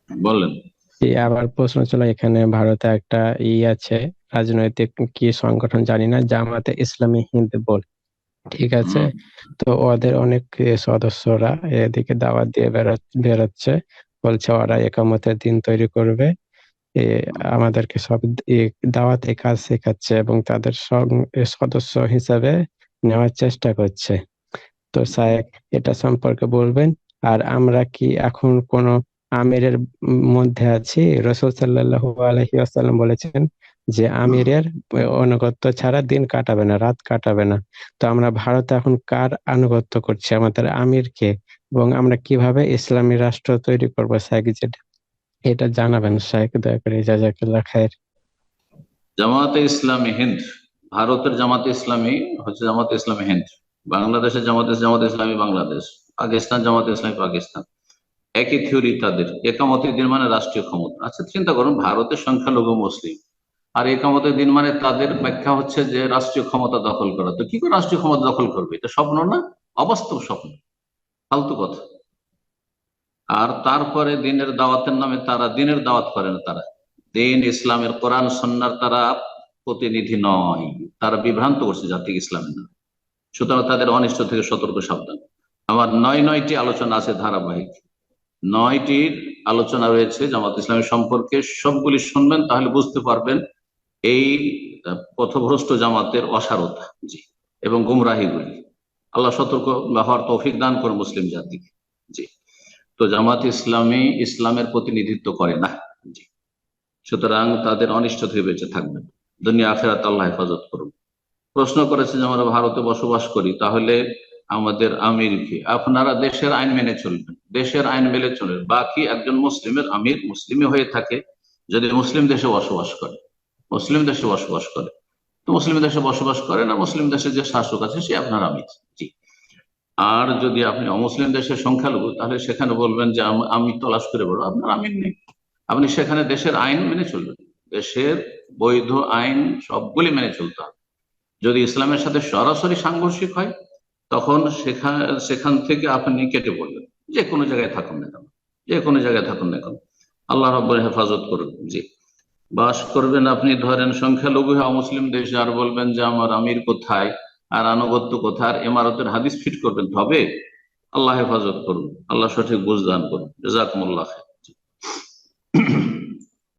বলেন। আবার প্রশ্ন ছিল, এখানে ভারতে একটা আছে, রাজনৈতিক কি সংগঠন জানি না, জামাতে ইসলামী হিন্দ বল, ঠিক আছে? হুম। তো ওদের অনেক সদস্যরা এদিকে দাওয়াত দিয়ে বেরোচ্ছে, বলছে ওরা একামতের দিন তৈরি করবে। এ, আমাদেরকে সব দাওয়াতে কাজ শেখাচ্ছে এবং তাদের সদস্য হিসাবে নেওয়ার চেষ্টা করছে। তো স্যার, এটা সম্পর্কে বলবেন। আর আমরা কি এখন কোন আমিরের মধ্যে আছি? রাসূল সাল্লাল্লাহু আলাইহি ওয়াসাল্লাম বলেছেন যে আমিরের আনুগত্য ছাড়া দিন কাটাবে না, রাত কাটাবে না। তো আমরা ভারতে এখন কার আনুগত্য করছি, আমাদের আমিরকে? এবং আমরা কিভাবে ইসলামী রাষ্ট্র তৈরি করবো স্যার, যেটা এটা জানাবেন স্যার, দয়া করে। জাজাকাল্লাহ খায়ের। জামাতে ইসলামী হিন্দ, ভারতের জামাতে ইসলামী হচ্ছে জামাতে ইসলামী হিন্দ, বাংলাদেশের জামাতে জামাতে ইসলামী বাংলাদেশ, পাকিস্তান জামাতে ইসলামী পাকিস্তান, একই থিওরি তাদের। একামতের দিন মানে রাষ্ট্রীয় ক্ষমতা। আচ্ছা চিন্তা করুন, ভারতের সংখ্যালঘু মুসলিম, আর একামতের দিন মানে তাদের ব্যাখ্যা হচ্ছে যে রাষ্ট্রীয় ক্ষমতা দখল করা। তো কি করে রাষ্ট্রীয় ক্ষমতা দখল করবে? এটা স্বপ্ন না, অবাস্তব স্বপ্ন, ফালতু কথা। আর তারপরে দিনের দাওয়াতের নামে তারা দিনের দাওয়াত করে না, তারা দিন ইসলামের কোরআন সন্ন্যার তারা প্রতিনিধি নয়। তারা বিভ্রান্ত করছে জাতি ইসলামের নামে। সুতরাং তাদের অনিষ্ট থেকে সতর্ক সাবধান। আমার নয়টি আলোচনা আছে ধারাবাহিক, 9টির আলোচনা রয়েছে জামাত ইসলামী সম্পর্কে। সবগুলি শুনবেন, তাহলে বুঝতে পারবেন এই পথভ্রষ্ট জামাতের অসারতা, জি, এবং গুমরাহিগুলি। আল্লাহ সতর্ক হওয়ার তৌফিক দান করে মুসলিম জাতিকে। জি। তো জামাত ইসলামী ইসলামের প্রতিনিধিত্ব করে না। জি। সুতরাং তাদের অনিষ্ট থেকে বেঁচে থাকবেন। দুনিয়া আখেরাত আল্লাহ হেফাজত করুন। প্রশ্ন করেছে যে আমরা ভারতে বসবাস করি, তাহলে আমাদের আমির কি? আপনারা দেশের আইন মেনে চলবেন, দেশের আইন মেনে চলবেন। বাকি একজন মুসলিমের আমির মুসলিমই হয়ে থাকে যদি মুসলিম দেশে বসবাস করে, মুসলিম দেশে বসবাস করে। তো মুসলিম দেশে বসবাস করে না, মুসলিম দেশে যে শাসক আছে সে আপনার আমির। জি। আর যদি আপনি অমুসলিম দেশের সংখ্যালঘু, তাহলে সেখানে বলবেন যে আমি তলাশ করে বলবো আপনার আমির নেই। আপনি সেখানে দেশের আইন মেনে চলবেন, দেশের বৈধ আইন সবগুলি মেনে চলতে হবে। যদি ইসলামের সাথে সরাসরি সাংঘর্ষিক হয়, তখন সেখান সেখান থেকে আপনি কেটে পড়বেন, যে কোনো জায়গায় থাকুন না কেন, যে কোনো জায়গায় থাকুন না কেন। আল্লাহ রাব্বুল হেফাজত করুন। জি। বাস করবেন আপনি ধরেন সংখ্যালঘু হয়ে মুসলিম দেশে, আর বলবেন যে আমার আমির কোথায় আর আনুগত্য কোথায়, আর ইমারতের হাদিস ফিট করবেন, হবে? আল্লাহ হেফাজত করুন, আল্লাহ সঠিক বুঝ দান করুন। জাযাকুমুল্লাহ খাইর।